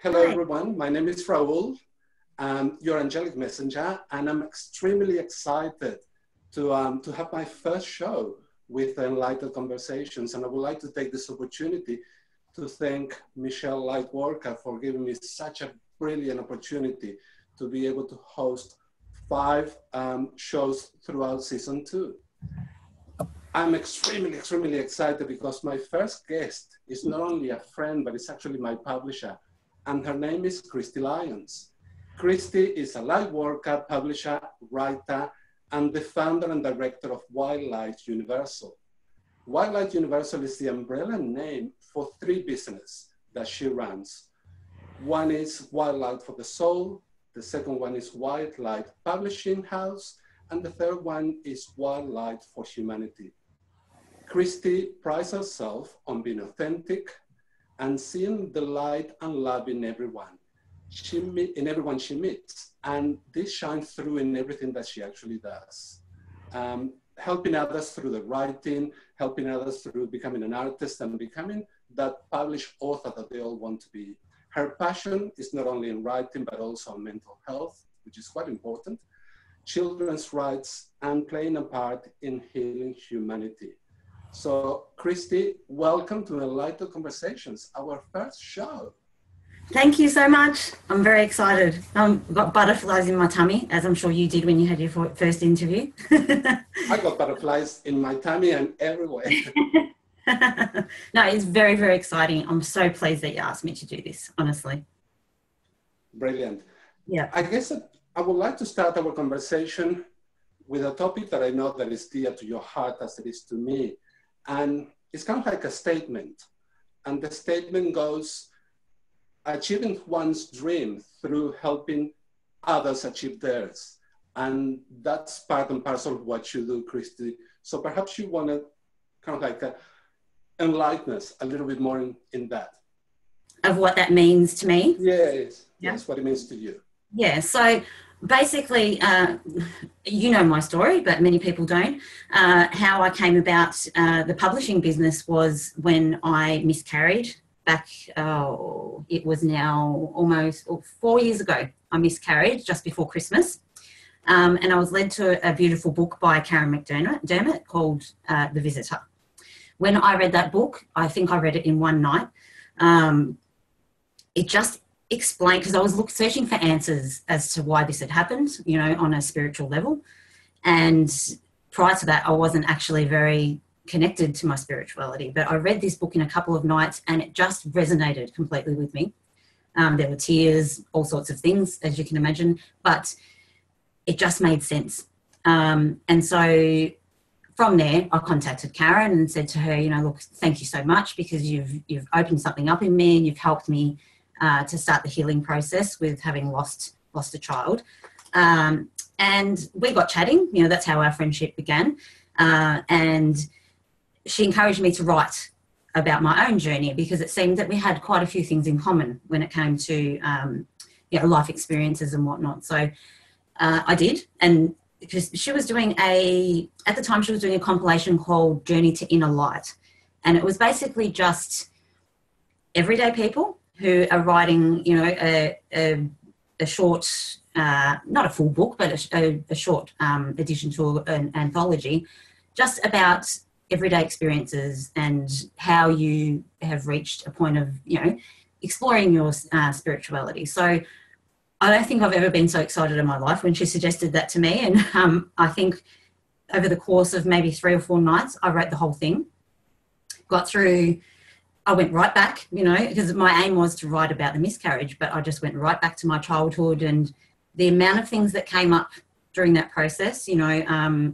Hello, Hi. everyone. My name is Raul, your angelic messenger, and I'm extremely excited to have my first show with Enlightened Conversations. And I would like to take this opportunity to thank Michelle Lightworker for giving me such a brilliant opportunity to be able to host 5 shows throughout season 2. I'm extremely excited because my first guest is not only a friend, but it's actually my publisher. And her name is Christie Lyons. Christie is a Lightworker, publisher, writer, and the founder and director of Wildlight Universal. Wildlight Universal is the umbrella name for 3 businesses that she runs. One is Wildlight for the Soul, the second one is Wildlight Publishing House, and the third one is Wildlight for Humanity. Christie prides herself on being authentic and seeing the light and love in everyone. In everyone she meets. And this shines through in everything that she actually does. Helping others through the writing, helping others through becoming an artist and becoming that published author that they all want to be. Her passion is not only in writing, but also on mental health, which is quite important, children's rights, and playing a part in healing humanity. So, Christie, welcome to Enlightened Conversations, our first show. Thank you so much. I'm very excited. I've got butterflies in my tummy, as I'm sure you did when you had your first interview. I got butterflies in my tummy and everywhere. No, it's very exciting. I'm so pleased that you asked me to do this, honestly. Brilliant. Yeah. I guess that I would like to start our conversation with a topic that I know that is dear to your heart as it is to me. And it's kind of like a statement. And the statement goes, achieving one's dream through helping others achieve theirs. And that's part and parcel of what you do, Christie. So perhaps you want to kind of like enlighten us a little bit more in that. Of what that means to me? Yes, Yeah. Yes, what it means to you. Yeah, so basically, you know my story, but many people don't. How I came about the publishing business was when I miscarried back, it was now almost 4 years ago. I miscarried just before Christmas. And I was led to a beautiful book by Karen McDermott called The Visitor. When I read that book, I think I read it in one night. It just explained, because I was searching for answers as to why this had happened, you know, on a spiritual level. And prior to that, I wasn't actually very connected to my spirituality. But I read this book in a couple of nights and it just resonated completely with me. There were tears, all sorts of things, as you can imagine, but it just made sense. And so from there, I contacted Karen and said to her, you know, look, thank you so much because you've opened something up in me and you've helped me to start the healing process with having lost a child. And we got chatting, you know, that's how our friendship began. And she encouraged me to write about my own journey because it seemed that we had quite a few things in common when it came to, you know, life experiences and whatnot. So I did. And because she was doing at the time she was doing a compilation called Journey to Inner Light. And it was basically just everyday people who are writing, you know, a short, not a full book, but a short addition to an anthology, just about everyday experiences and how you have reached a point of, you know, exploring your spirituality. So I don't think I've ever been so excited in my life when she suggested that to me. And I think over the course of maybe 3 or 4 nights, I wrote the whole thing, got through. I went right back, you know, because my aim was to write about the miscarriage, but I just went right back to my childhood and the amount of things that came up during that process, you know,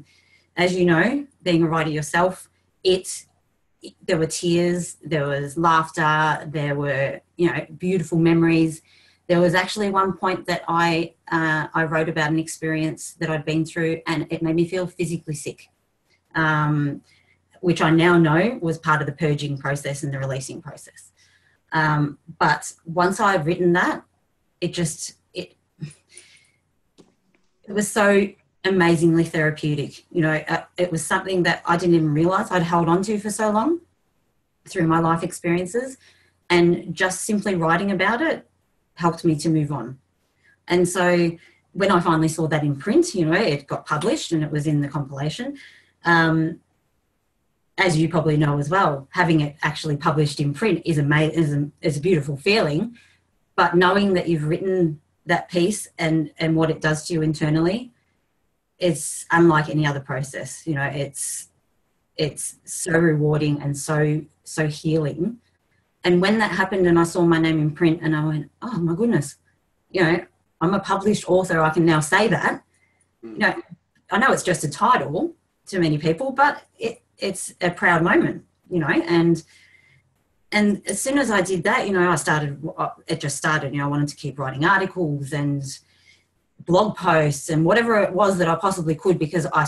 as you know, being a writer yourself, there were tears, there was laughter, there were, you know, beautiful memories. There was actually one point that I wrote about an experience that I'd been through and it made me feel physically sick. Which I now know was part of the purging process and the releasing process. But once I've written that, it was so amazingly therapeutic. You know, it was something that I didn't even realize I'd held on to for so long through my life experiences. And just simply writing about it helped me to move on. And so when I finally saw that in print, you know, it got published and it was in the compilation. As you probably know as well, having it actually published in print is a beautiful feeling. But knowing that you've written that piece and what it does to you internally, it's unlike any other process. You know, it's so rewarding and so healing. And when that happened and I saw my name in print and I went, oh my goodness, you know, I'm a published author. I can now say that. You know, I know it's just a title to many people, but it's a proud moment, you know. And as soon as I did that, you know, it just started, you know, I wanted to keep writing articles and blog posts and whatever it was that I possibly could, because I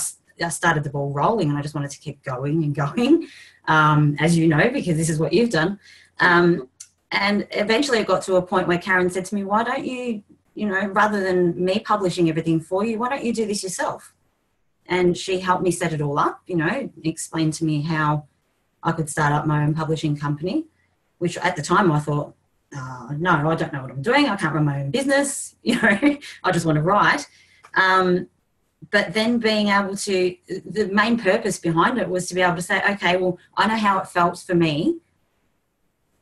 started the ball rolling and I just wanted to keep going and going, as you know, because this is what you've done. And eventually it got to a point where Karen said to me, why don't you, you know, rather than me publishing everything for you, why don't you do this yourself? And she helped me set it all up, you know, explained to me how I could start up my own publishing company, which at the time I thought, oh, no, I don't know what I'm doing. I can't run my own business. You know, I just want to write. But then being able to, the main purpose behind it was to be able to say, okay, well, I know how it felt for me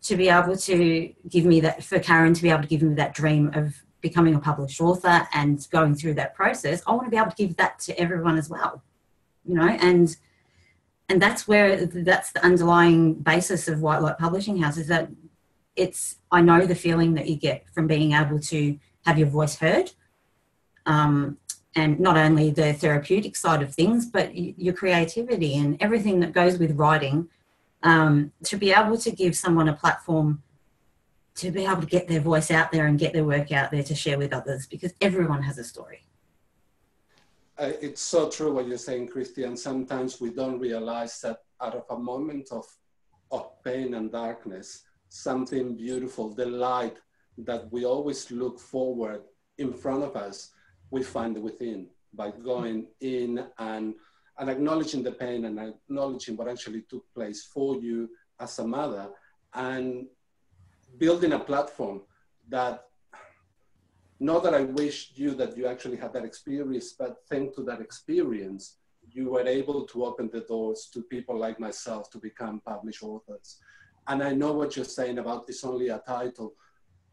to be able to give me that, for Karen to be able to give me that dream of becoming a published author and going through that process. I want to be able to give that to everyone as well, you know, and that's the underlying basis of White Light Publishing House, is that I know the feeling that you get from being able to have your voice heard, and not only the therapeutic side of things, but your creativity and everything that goes with writing, to be able to give someone a platform to be able to get their voice out there and get their work out there to share with others, because everyone has a story. It's so true what you're saying, Christie, and sometimes we don't realize that out of a moment of pain and darkness, something beautiful, the light that we always look forward in front of us, we find within, by going in and acknowledging the pain and acknowledging what actually took place for you as a mother, and building a platform that, not that I wished you that you actually had that experience, but thanks to that experience, you were able to open the doors to people like myself to become published authors. And I know what you're saying about it's only a title,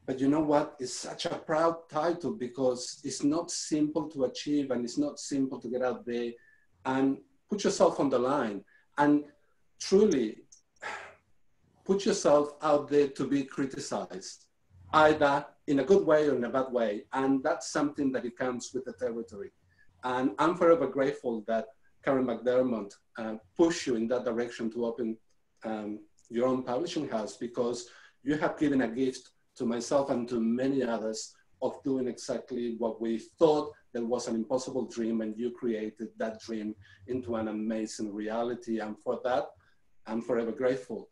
but you know what? It's such a proud title, because it's not simple to achieve and it's not simple to get out there and put yourself on the line and truly put yourself out there to be criticized, either in a good way or in a bad way. And that's something that it comes with the territory. And I'm forever grateful that Karen McDermott pushed you in that direction to open your own publishing house, because you have given a gift to myself and to many others of doing exactly what we thought that was an impossible dream, and you created that dream into an amazing reality. And for that, I'm forever grateful.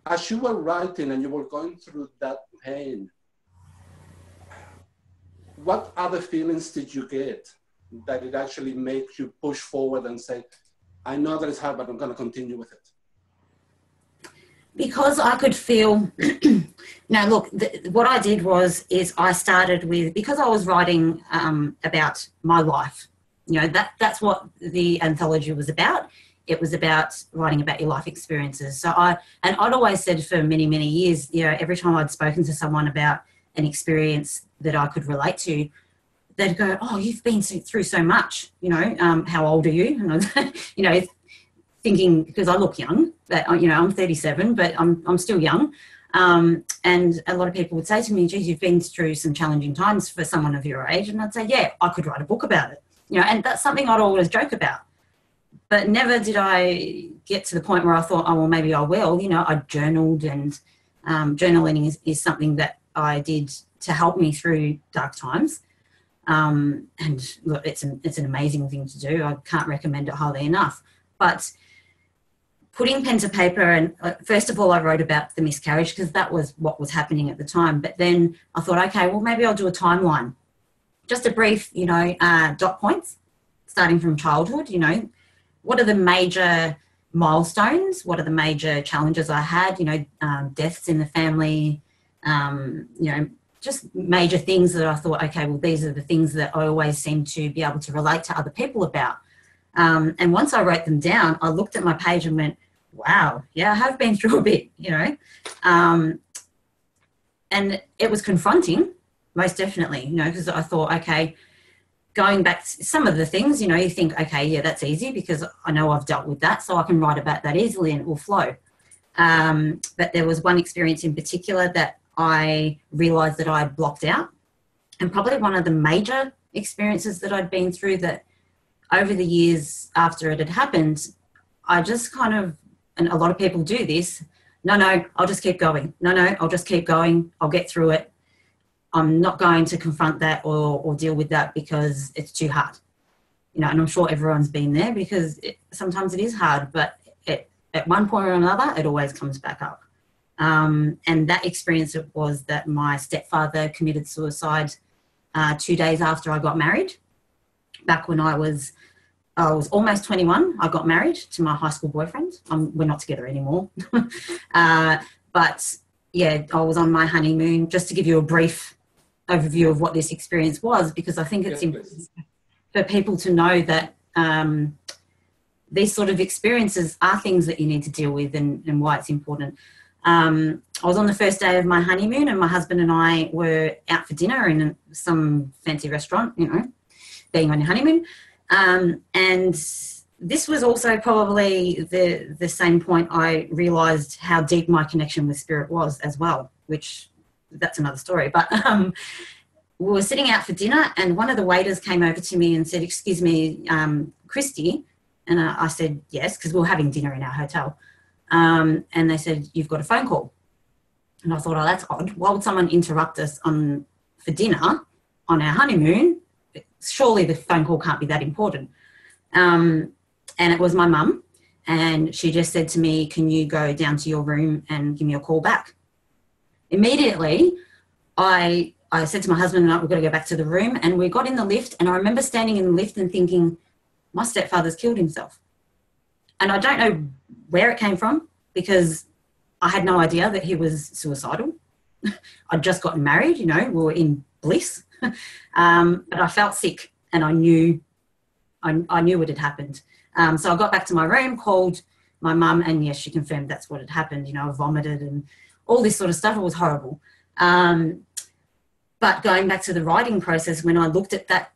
As you were writing and you were going through that pain, what other feelings did you get that it actually makes you push forward and say, I know that it's hard, but I'm going to continue with it? Because I could feel, now look, what I did is I started with, because I was writing about my life, you know, that's what the anthology was about. It was about writing about your life experiences. So I'd always said for many, many years, you know, every time I'd spoken to someone about an experience that I could relate to, they'd go, oh, you've been through so much, you know, how old are you? And I, you know, thinking, because I look young, but, you know, I'm 37, but I'm still young. And a lot of people would say to me, geez, you've been through some challenging times for someone of your age. And I'd say, yeah, I could write a book about it, you know, and that's something I'd always joke about. But never did I get to the point where I thought, oh, well, maybe I will. You know, I journaled, and journaling is something that I did to help me through dark times. And look, it's an amazing thing to do. I can't recommend it highly enough. But putting pen to paper, and first of all, I wrote about the miscarriage because that was what was happening at the time. But then I thought, okay, well, maybe I'll do a timeline. Just a brief, you know, dot points, starting from childhood, you know. What are the major milestones? What are the major challenges I had? You know, deaths in the family, you know, just major things that I thought, okay, well, these are the things that I always seem to be able to relate to other people about. And once I wrote them down, I looked at my page and went, wow, yeah, I have been through a bit, you know. And it was confronting, most definitely, you know, because I thought, okay, going back to some of the things, you know, you think, okay, yeah, that's easy because I know I've dealt with that, so I can write about that easily and it will flow. But there was one experience in particular that I realised that I had blocked out, and probably one of the major experiences that I'd been through that over the years after it had happened, I just kind of, and a lot of people do this, no, I'll just keep going. No, I'll just keep going. I'll get through it. I'm not going to confront that or deal with that because it's too hard. You know, and I'm sure everyone's been there because sometimes it is hard, but at one point or another, it always comes back up. And that experience was that my stepfather committed suicide 2 days after I got married. Back when I was almost 21, I got married to my high school boyfriend. We're not together anymore. But yeah, I was on my honeymoon, just to give you a brief overview of what this experience was, because I think it's important for people to know that these sort of experiences are things that you need to deal with and why it's important. I was on the first day of my honeymoon and my husband and I were out for dinner in some fancy restaurant, you know, being on your honeymoon. And this was also probably the same point I realised how deep my connection with spirit was as well, which that's another story. But we were sitting out for dinner and one of the waiters came over to me and said, "Excuse me, Christie?" And I said, "Yes," because we were having dinner in our hotel. And they said, "You've got a phone call." And I thought, oh, that's odd. Why would someone interrupt us for dinner on our honeymoon? Surely the phone call can't be that important. And it was my mum. And she just said to me, "Can you go down to your room and give me a call back?" Immediately, I said to my husband, "We've got to go back to the room." And we got in the lift. And I remember standing in the lift and thinking, my stepfather's killed himself. And I don't know where it came from because I had no idea that he was suicidal. I'd just gotten married, you know, we were in bliss. But I felt sick and I knew what had happened. So I got back to my room, called my mum, and yes, she confirmed that's what had happened. You know, I vomited and all this sort of stuff. It was horrible. But going back to the writing process, when I looked at that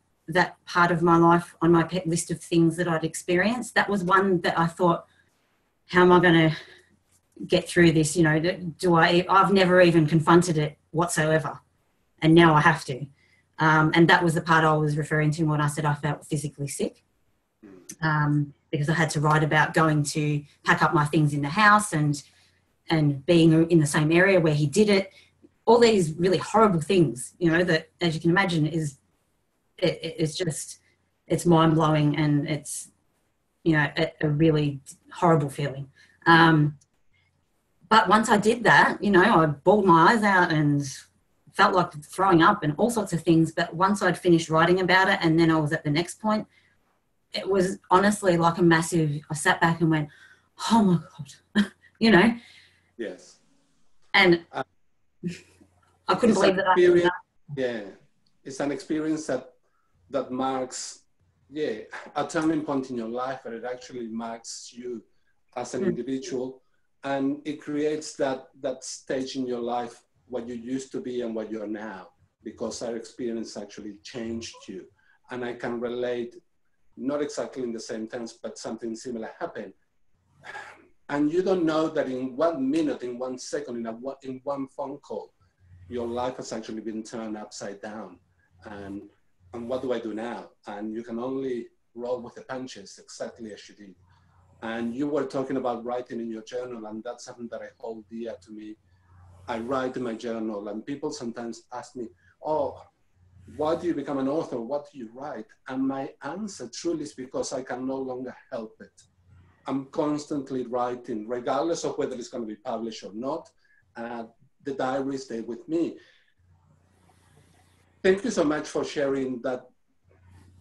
part of my life on my pet list of things that I'd experienced, that was one that I thought, how am I going to get through this? You know, I've never even confronted it whatsoever. And now I have to. And that was the part I was referring to when I said I felt physically sick. Because I had to write about going to pack up my things in the house and being in the same area where he did it. All these really horrible things, you know, that, as you can imagine, it's mind-blowing and it's, you know, a really horrible feeling. But once I did that, you know, I bawled my eyes out and felt like throwing up and all sorts of things. But once I'd finished writing about it and then I was at the next point, it was honestly like a massive, I sat back and went, oh my God, you know? Yes. And I couldn't believe that I did that. Yeah, it's an experience that marks, a turning point in your life, but it actually marks you as an individual, and it creates that stage in your life, what you used to be and what you are now, because our experience actually changed you. And I can relate, not exactly in the same terms, but something similar happened. And you don't know that in 1 minute, in 1 second, in one phone call, your life has actually been turned upside down. And what do I do now? And you can only roll with the punches, exactly as you did. And you were talking about writing in your journal, and that's something that I hold dear to me. I write in my journal, and people sometimes ask me, oh, why do you become an author? What do you write? And my answer truly is because I can no longer help it. I'm constantly writing, regardless of whether it's going to be published or not. The diary stay with me. Thank you so much for sharing that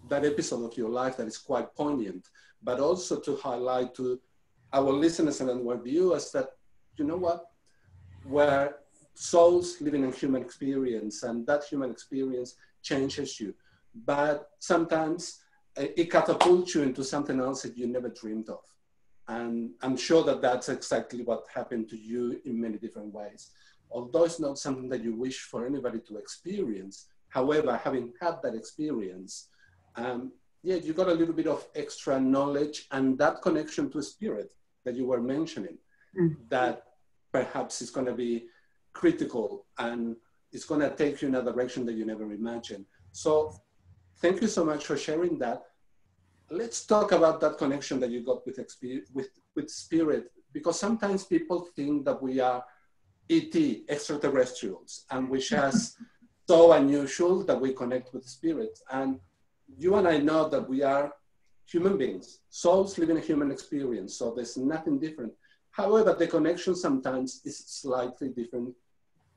episode of your life that is quite poignant, but also to highlight to our listeners and our viewers that, you know what, where souls living a human experience, and that human experience changes you. But sometimes it catapults you into something else that you never dreamed of. And I'm sure that that's exactly what happened to you in many different ways. Although it's not something that you wish for anybody to experience, however, having had that experience, yeah, you got a little bit of extra knowledge and that connection to spirit that you were mentioning, that perhaps is going to be critical and it's going to take you in a direction that you never imagined. So thank you so much for sharing that. Let's talk about that connection that you got with spirit, because sometimes people think that we are ET, extraterrestrials, and we're just so unusual that we connect with spirit. And you and I know that we are human beings, souls living a human experience, so there's nothing different. However, the connection sometimes is slightly different,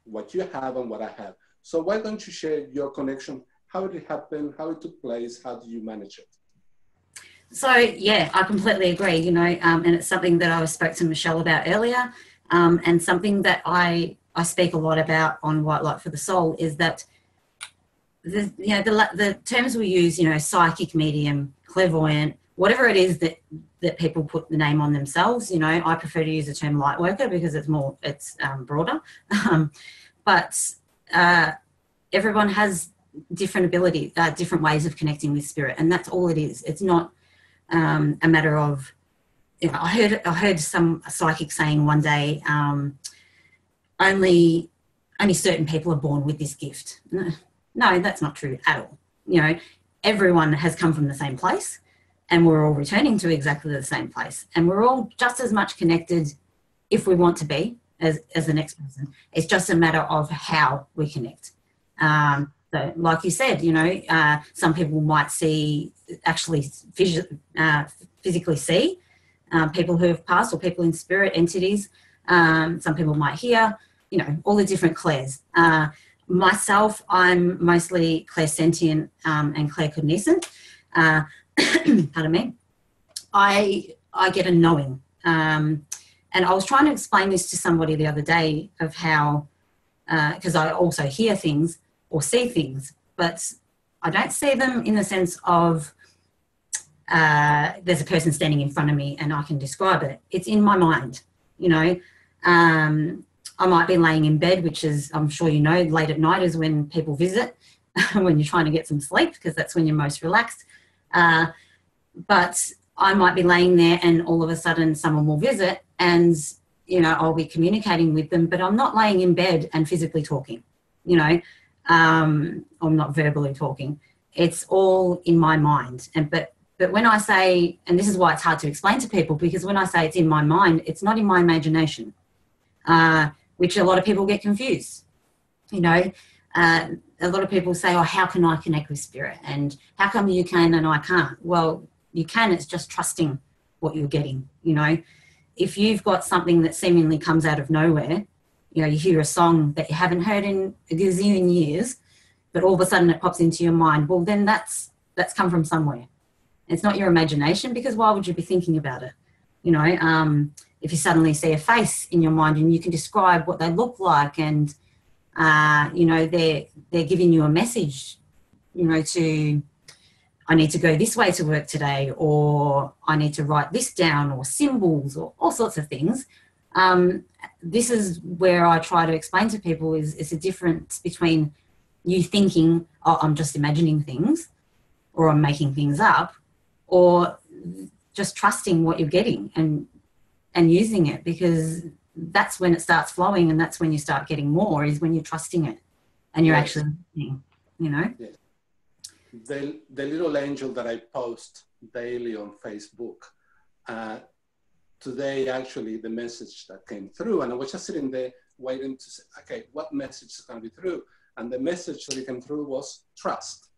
what you have and what I have. So why don't you share your connection, how did it happen, how it took place, how do you manage it? So, yeah, I completely agree, you know, and it's something that I spoke to Michelle about earlier, and something that I speak a lot about on White Light for the Soul is that, the terms we use, you know, psychic, medium, clairvoyant, whatever it is that people put the name on themselves, you know, I prefer to use the term Lightworker because it's broader. But everyone has different ability, different ways of connecting with spirit, and that's all it is. It's not a matter of, you know, I heard some psychic saying one day, only certain people are born with this gift. No, that's not true at all. You know, everyone has come from the same place and we're all returning to exactly the same place. And we're all just as much connected if we want to be as the next person. It's just a matter of how we connect. So like you said, you know, some people might actually physically see people who have passed, or people in spirit entities. Some people might hear, you know, all the different clairs. Myself, I'm mostly clairsentient and claircognizant. Pardon me. I get a knowing. And I was trying to explain this to somebody the other day of how, because I also hear things or see things, but I don't see them in the sense of there's a person standing in front of me and I can describe it. It's in my mind, you know. I might be laying in bed, which is, I'm sure you know, late at night is when people visit, when you're trying to get some sleep, because that's when you're most relaxed. But I might be laying there and all of a sudden someone will visit and, you know, I'll be communicating with them, but I'm not laying in bed and physically talking, you know. I'm not verbally talking. It's all in my mind. But when I say, and this is why it's hard to explain to people, because when I say it's in my mind, it's not in my imagination, which a lot of people get confused. You know, a lot of people say, oh, how can I connect with spirit? And how come you can and I can't? Well, you can, it's just trusting what you're getting, you know. If you've got something that seemingly comes out of nowhere, you know, you hear a song that you haven't heard in a gazillion years, but all of a sudden it pops into your mind, well, then that's come from somewhere. It's not your imagination, because why would you be thinking about it? You know, if you suddenly see a face in your mind and you can describe what they look like and, you know, they're giving you a message, you know, I need to go this way to work today, or I need to write this down, or symbols, or all sorts of things. This is where I try to explain to people is a difference between you thinking, oh, I'm just imagining things, or I'm making things up, or just trusting what you're getting and using it, because that's when it starts flowing, and that's when you start getting more, is when you're trusting it and you're actually listening, you know. Yes. The little angel that I post daily on Facebook, today actually the message that came through, and I was just sitting there waiting to say, okay, what message is going to be through? And the message that came through was trust.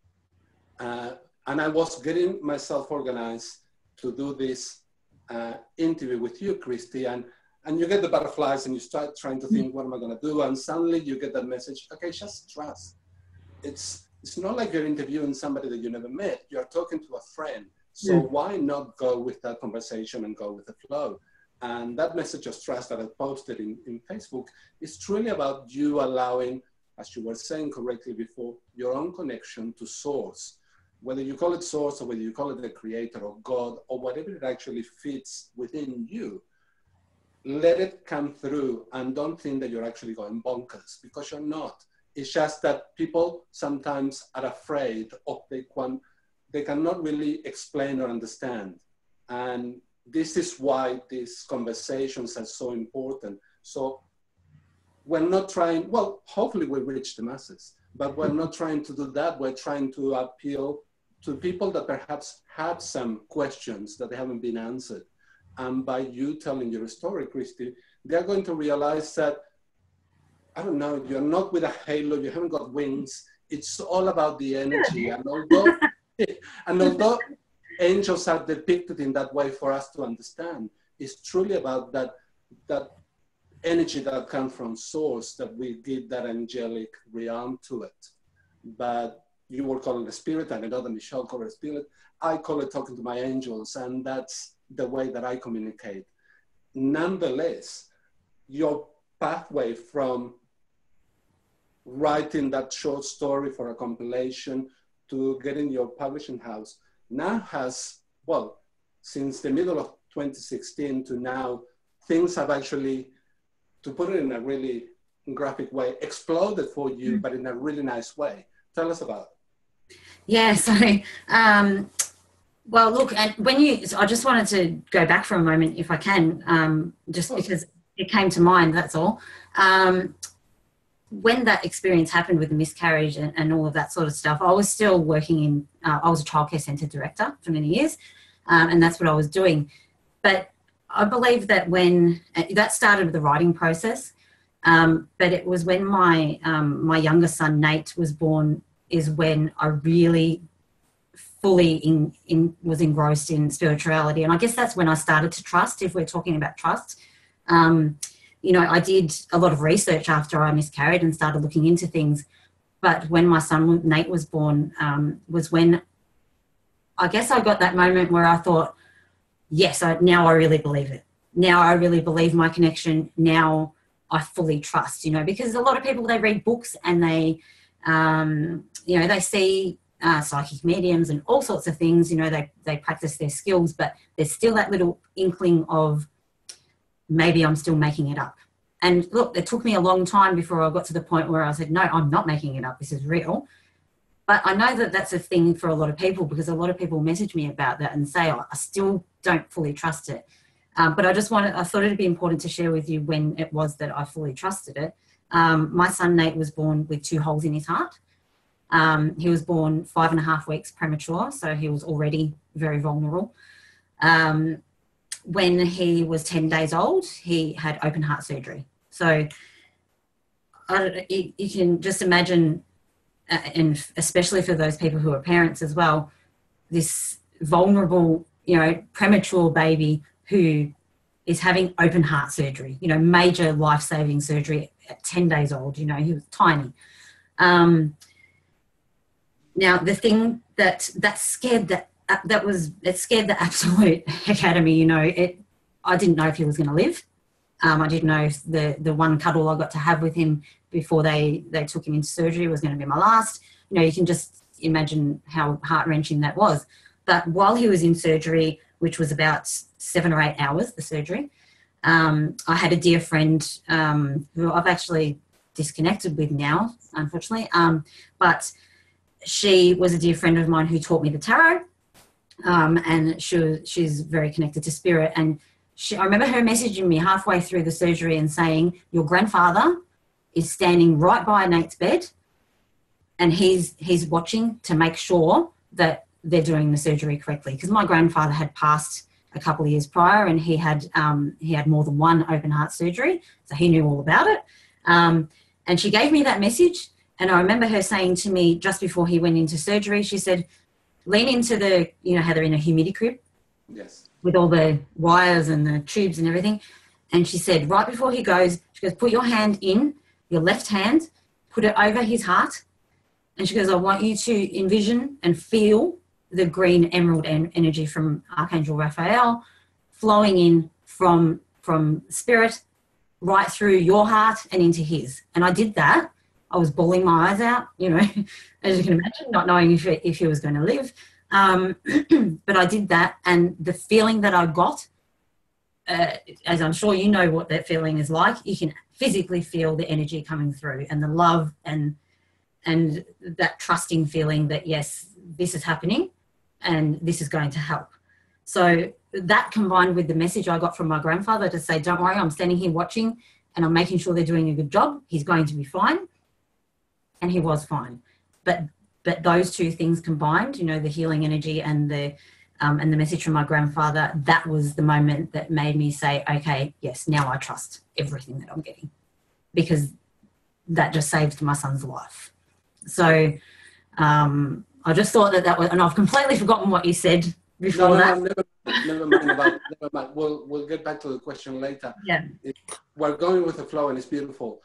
And I was getting myself organized to do this interview with you, Christie, and you get the butterflies and you start trying to think, what am I going to do? And suddenly you get that message, okay, just trust. It's not like you're interviewing somebody that you never met. You're talking to a friend. So why not go with that conversation and go with the flow? And that message of trust that I posted in Facebook is truly about you allowing, as you were saying correctly before, your own connection to source. Whether you call it source or whether you call it the creator or God or whatever it actually fits within you, let it come through and don't think that you're actually going bonkers, because you're not. It's just that people sometimes are afraid or they cannot really explain or understand. And this is why these conversations are so important. So we're not trying, well, hopefully we'll reach the masses, but we're not trying to do that. We're trying to appeal to people that perhaps have some questions that they haven't been answered. And by you telling your story, Christie, they're going to realize that, I don't know, you're not with a halo, you haven't got wings. It's all about the energy. And although angels are depicted in that way for us to understand, it's truly about that energy that comes from source, that we give that angelic realm to it. But you will call it a spirit, and another Michelle call it a spirit. I call it talking to my angels, and that's the way that I communicate. Nonetheless, your pathway from writing that short story for a compilation to getting your publishing house now has, well, since the middle of 2016 to now, things have actually, to put it in a really graphic way, exploded for you, but in a really nice way. Tell us about it. Yeah, so, well, look, and I just wanted to go back for a moment, if I can, just because it came to mind, that's all. When that experience happened with the miscarriage and all of that sort of stuff, I was still working in, I was a childcare centre director for many years, and that's what I was doing. But I believe that when, that started with the writing process, but it was when my younger son, Nate, was born, is when I really fully was engrossed in spirituality. And I guess that's when I started to trust, if we're talking about trust. You know, I did a lot of research after I miscarried and started looking into things. But when my son, Nate, was born, was when I guess I got that moment where I thought, yes, now I really believe it. Now I really believe my connection. Now I fully trust, you know, because a lot of people, they read books and they, you know, they see psychic mediums and all sorts of things, you know, they practice their skills, but there's still that little inkling of, maybe I'm still making it up. And look, it took me a long time before I got to the point where I said, no, I'm not making it up. This is real. But I know that that's a thing for a lot of people, because a lot of people message me about that and say, oh, I still don't fully trust it. But I thought it'd be important to share with you when it was that I fully trusted it. My son, Nate, was born with 2 holes in his heart. He was born 5.5 weeks premature, so he was already very vulnerable. When he was 10 days old, he had open heart surgery. So you can just imagine, and especially for those people who are parents as well, this vulnerable, you know, premature baby who is having open heart surgery, you know, major life-saving surgery at 10 days old. You know, he was tiny. Now, the thing that scared it scared the absolute heck out of me. You know, I didn't know if he was going to live. I didn't know if the one cuddle I got to have with him before they took him into surgery was going to be my last. You know, you can just imagine how heart-wrenching that was. But while he was in surgery, which was about 7 or 8 hours, the surgery, I had a dear friend who I've actually disconnected with now, unfortunately. But she was a dear friend of mine who taught me the tarot. And she's very connected to spirit. And I remember her messaging me halfway through the surgery and saying, your grandfather is standing right by Nate's bed, and he's watching to make sure that they're doing the surgery correctly. Because my grandfather had passed a couple of years prior, and he had more than one open heart surgery, so he knew all about it. And she gave me that message, and I remember her saying to me just before he went into surgery, she said, lean into the, you know, how they're in a humidity crib? Yes. With all the wires and the tubes and everything. And she said, right before he goes, she goes, put your hand in, your left hand, put it over his heart. And she goes, I want you to envision and feel the green emerald energy from Archangel Raphael flowing in from from spirit right through your heart and into his. And I did that. I was bawling my eyes out, you know, as you can imagine, not knowing if he was going to live. But I did that, and the feeling that I got, as I'm sure you know what that feeling is like, you can physically feel the energy coming through, and the love and that trusting feeling that, yes, this is happening and this is going to help. So that combined with the message I got from my grandfather to say, don't worry, I'm standing here watching and I'm making sure they're doing a good job. He's going to be fine. And he was fine. But those two things combined, you know, the healing energy and the message from my grandfather, that was the moment that made me say, okay, yes, now I trust everything that I'm getting, because that just saved my son's life. So I just thought that was, and I've completely forgotten what you said before that. Never mind. We'll get back to the question later. Yeah. We're going with the flow, and it's beautiful.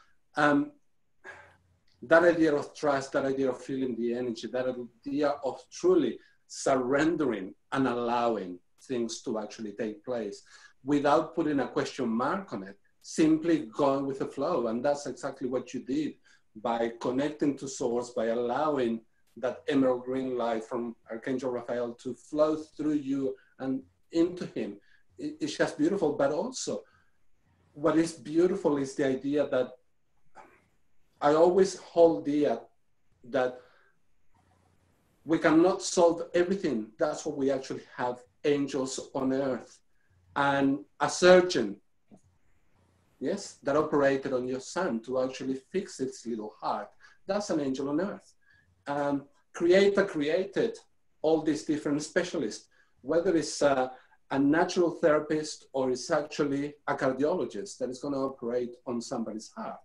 That idea of trust, that idea of feeling the energy, that idea of truly surrendering and allowing things to actually take place without putting a question mark on it, simply going with the flow. And that's exactly what you did by connecting to source, by allowing that emerald green light from Archangel Raphael to flow through you and into him. It's just beautiful. But also, what is beautiful is the idea that I always hold dear, that we cannot solve everything. That's what we actually have, angels on earth. And a surgeon, yes, that operated on your son to actually fix its little heart, that's an angel on earth. Creator created all these different specialists, whether it's a natural therapist or it's actually a cardiologist that is going to operate on somebody's heart.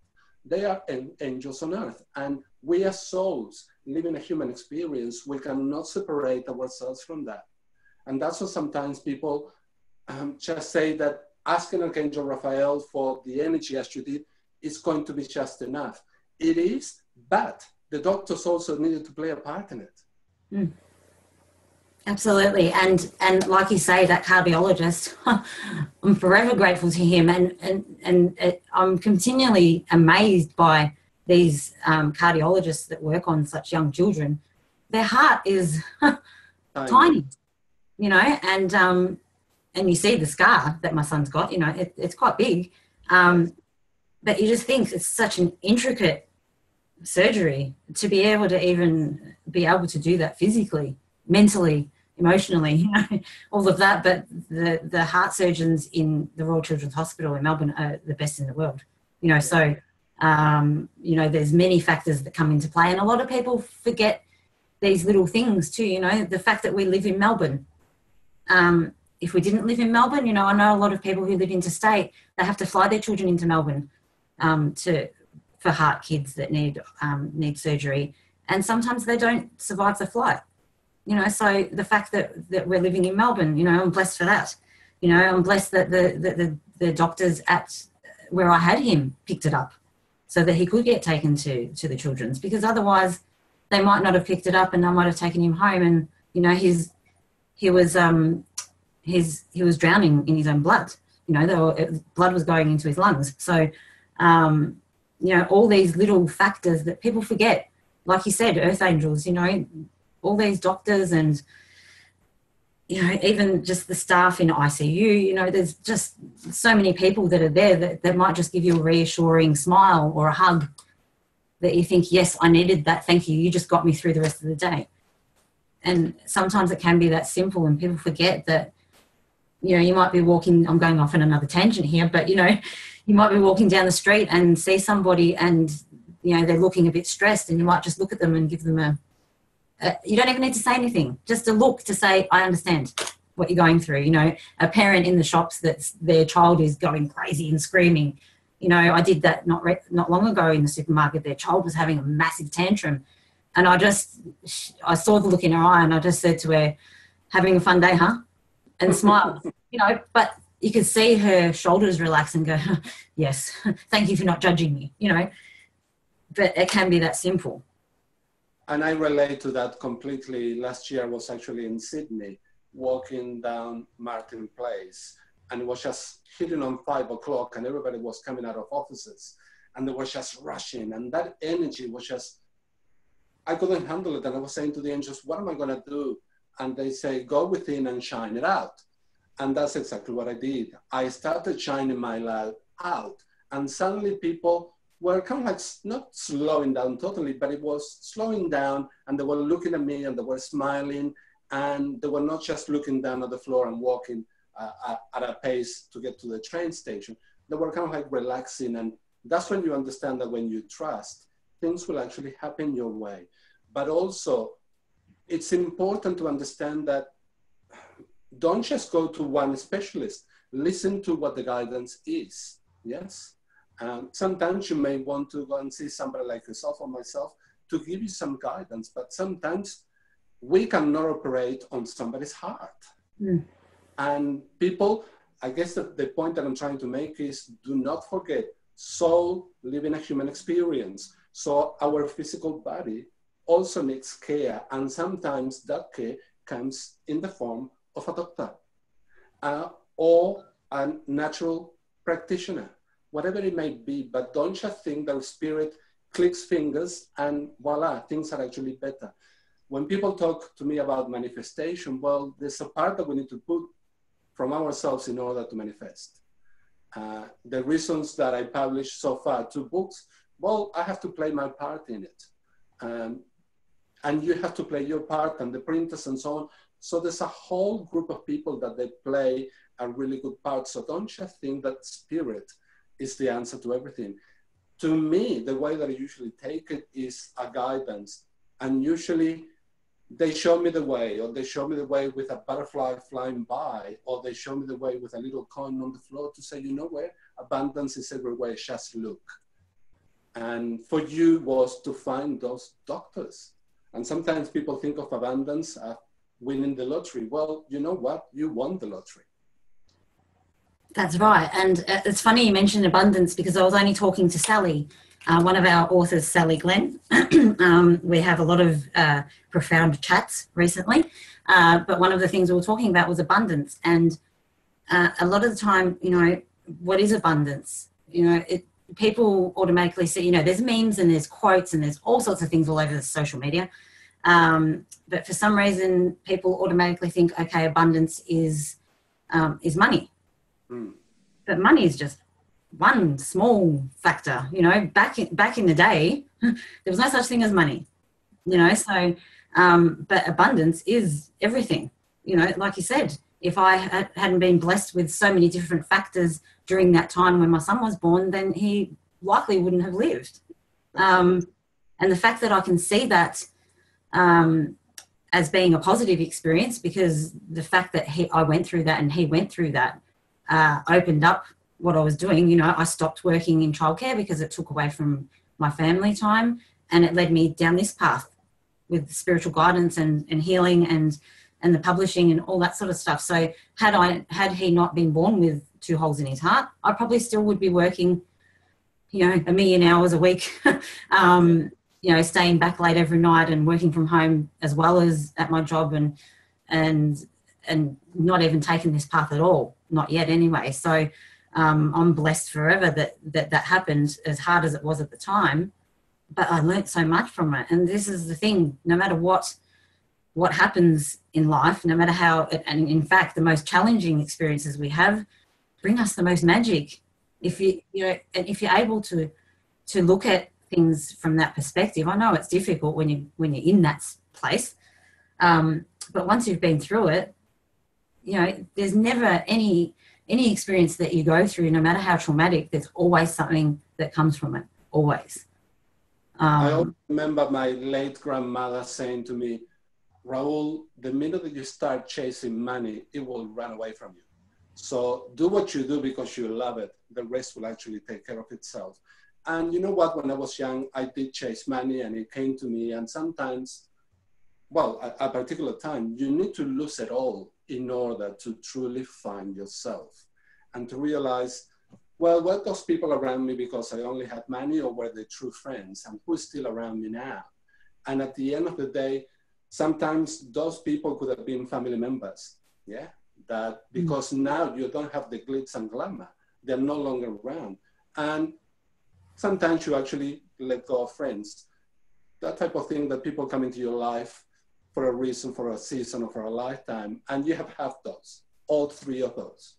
They are angels on earth. And we as souls living a human experience, we cannot separate ourselves from that. And that's what sometimes people just say, that asking Archangel Raphael for the energy as you did is going to be just enough. It is, but the doctors also needed to play a part in it. Mm. Absolutely. And like you say, that cardiologist, I'm forever grateful to him. And I'm continually amazed by these cardiologists that work on such young children. Their heart is tiny, you know, and you see the scar that my son's got, you know, it's quite big. But you just think it's such an intricate surgery to be able to do that physically, mentally, emotionally, you know, all of that. But the heart surgeons in the Royal Children's Hospital in Melbourne are the best in the world, you know. So you know, there's many factors that come into play, and a lot of people forget these little things too, you know, the fact that we live in Melbourne. If we didn't live in Melbourne, you know, I know a lot of people who live interstate, they have to fly their children into Melbourne for heart kids that need surgery, and sometimes they don't survive the flight. You know, so the fact that we're living in Melbourne, you know, I'm blessed for that. You know, I'm blessed that the doctors at where I had him picked it up so that he could get taken to the children's, because otherwise they might not have picked it up and I might have taken him home, and, you know, he was drowning in his own blood. You know, blood was going into his lungs. So, you know, all these little factors that people forget, like you said, earth angels, you know, all these doctors and, you know, even just the staff in ICU, you know, there's just so many people that are there that might just give you a reassuring smile or a hug that you think, yes, I needed that. Thank you. You just got me through the rest of the day. And sometimes it can be that simple, and people forget that, you know, you might be walking, I'm going off on another tangent here, but, you know, you might be walking down the street and see somebody and, you know, they're looking a bit stressed, and you might just look at them and give them you don't even need to say anything, just a look to say, I understand what you're going through. You know, a parent in the shops that's their child is going crazy and screaming. You know, I did that not long ago in the supermarket. Their child was having a massive tantrum, and I saw the look in her eye, and I just said to her, having a fun day, huh? And smiled, you know, but you could see her shoulders relax and go, yes, thank you for not judging me, you know. But it can be that simple. And I relate to that completely. Last year I was actually in Sydney, walking down Martin Place, and it was just hitting on 5 o'clock, and everybody was coming out of offices, and they were just rushing, and that energy was just, I couldn't handle it. And I was saying to the angels, what am I going to do? And they say, go within and shine it out. And that's exactly what I did. I started shining my light out, and suddenly people were kind of like not slowing down totally, but it was slowing down, and they were looking at me, and they were smiling, and they were not just looking down at the floor and walking at a pace to get to the train station. They were kind of like relaxing, and that's when you understand that when you trust, things will actually happen your way. But also, it's important to understand that don't just go to one specialist. Listen to what the guidance is, yes? Sometimes you may want to go and see somebody like yourself or myself to give you some guidance, but sometimes we cannot operate on somebody's heart. Mm. And people, I guess that the point that I'm trying to make is, do not forget, soul living a human experience. So our physical body also needs care, and sometimes that care comes in the form of a doctor or a natural practitioner, whatever it may be. But don't just think that spirit clicks fingers and voila, things are actually better. When people talk to me about manifestation, well, there's a part that we need to put from ourselves in order to manifest. The reasons that I published so far 2 books, well, I have to play my part in it. And you have to play your part, and the printers and so on. So there's a whole group of people that they play a really good part. So don't just think that spirit is the answer to everything. To me, the way that I usually take it is a guidance. And usually they show me the way, or they show me the way with a butterfly flying by, or they show me the way with a little coin on the floor to say, you know where? Abundance is everywhere, just look. And for you was to find those doctors. And sometimes people think of abundance as winning the lottery. Well, you know what? You won the lottery. That's right. And it's funny you mentioned abundance, because I was only talking to Sally, one of our authors, Sally Glenn. We have a lot of profound chats recently. But one of the things we were talking about was abundance. And a lot of the time, you know, what is abundance? You know, people automatically say, you know, there's memes and there's quotes and there's all sorts of things all over the social media. But for some reason, people automatically think, okay, abundance is money. Mm. But money is just one small factor. You know, back in the day, there was no such thing as money. You know, so but abundance is everything. You know, like you said, if I hadn't been blessed with so many different factors during that time when my son was born, then he likely wouldn't have lived. And the fact that I can see that as being a positive experience, because the fact that I went through that and he went through that opened up what I was doing. You know, I stopped working in childcare because it took away from my family time, and it led me down this path with spiritual guidance and healing and the publishing and all that sort of stuff. So had he not been born with 2 holes in his heart, I probably still would be working, you know, 1,000,000 hours a week, you know, staying back late every night and working from home as well as at my job, and not even taking this path at all, not yet anyway. So I'm blessed forever that happened, as hard as it was at the time, but I learned so much from it. And this is the thing, no matter what happens in life, no matter how, and in fact, the most challenging experiences we have bring us the most magic. If you're able to look at things from that perspective. I know it's difficult when you're in that place, but once you've been through it, you know, there's never any experience that you go through, no matter how traumatic, there's always something that comes from it, always. I always remember my late grandmother saying to me, Raul, the minute that you start chasing money, it will run away from you. So do what you do because you love it. The rest will actually take care of itself. And you know what, when I was young, I did chase money and it came to me. And sometimes, well, at a particular time, you need to lose it all in order to truly find yourself and to realize, well, were those people around me because I only had money, or were they true friends? And who's still around me now? And at the end of the day, sometimes those people could have been family members, yeah? that because now you don't have the glitz and glamour, they're no longer around. And sometimes you actually let go of friends. That type of thing, that people come into your life for a reason, for a season, or for a lifetime, and you have had those, all three of those.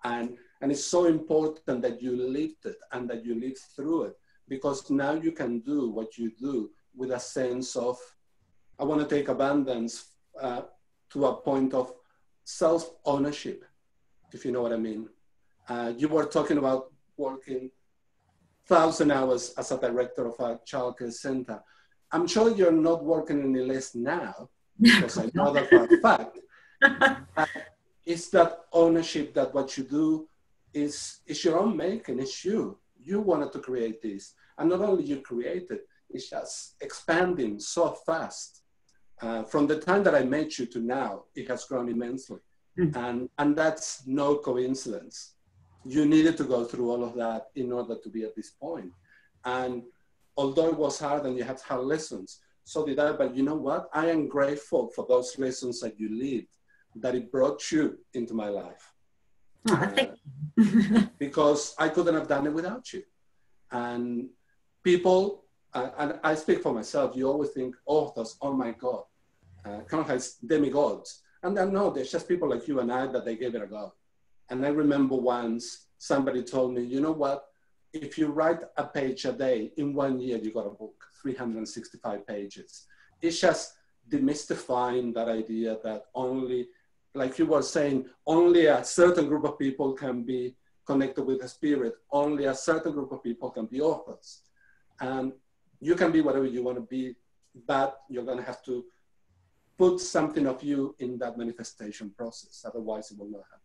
And it's so important that you lived it and that you live through it, because now you can do what you do with a sense of, I want to take abundance to a point of self-ownership, if you know what I mean. You were talking about working 1,000 hours as a director of a childcare center. I'm sure you're not working any less now, because I know that for a fact. It's that ownership that what you do is your own making, it's you. You wanted to create this. And not only you create it, it's just expanding so fast. From the time that I met you to now, it has grown immensely. And that's no coincidence. You needed to go through all of that in order to be at this point. And although it was hard and you had hard lessons, so did I, but you know what? I am grateful for those lessons that you lived, that it brought you into my life. Thank you. Because I couldn't have done it without you. And people, and I speak for myself, you always think, oh, those, oh my God, kind of like demigods. And then no, there's just people like you and I that they gave it a go. And I remember once somebody told me, you know what? If you write a page a day, in 1 year, you got a book, 365 pages. It's just demystifying that idea that only, like you were saying, only a certain group of people can be connected with the spirit. Only a certain group of people can be authors. And you can be whatever you want to be, but you're going to have to put something of you in that manifestation process. Otherwise, it will not happen.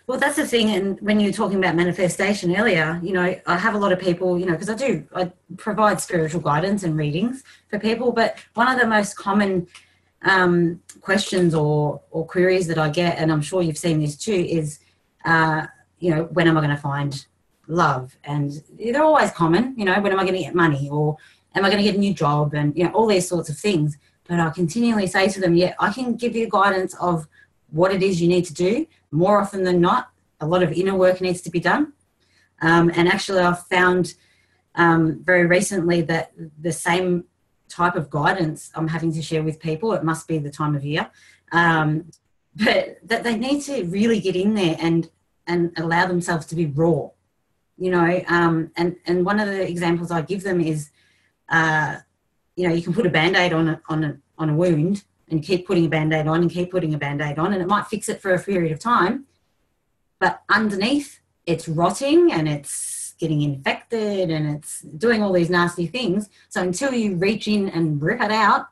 Well, that's the thing. And when you were talking about manifestation earlier, you know, I have a lot of people, you know, because I provide spiritual guidance and readings for people. But one of the most common questions or queries that I get, and I'm sure you've seen this too, is, you know, when am I going to find love? And they're always common, you know, when am I going to get money, or am I going to get a new job, and, you know, all these sorts of things. But I continually say to them, yeah, I can give you guidance of what it is you need to do. More often than not, a lot of inner work needs to be done. And actually, I've found very recently that the same type of guidance I'm having to share with people, it must be the time of year, but that they need to really get in there and allow themselves to be raw, you know. And one of the examples I give them is, you know, you can put a Band-Aid on a wound, and keep putting a Band-Aid on and keep putting a Band-Aid on, and it might fix it for a period of time, but underneath it's rotting and it's getting infected and it's doing all these nasty things. So until you reach in and rip it out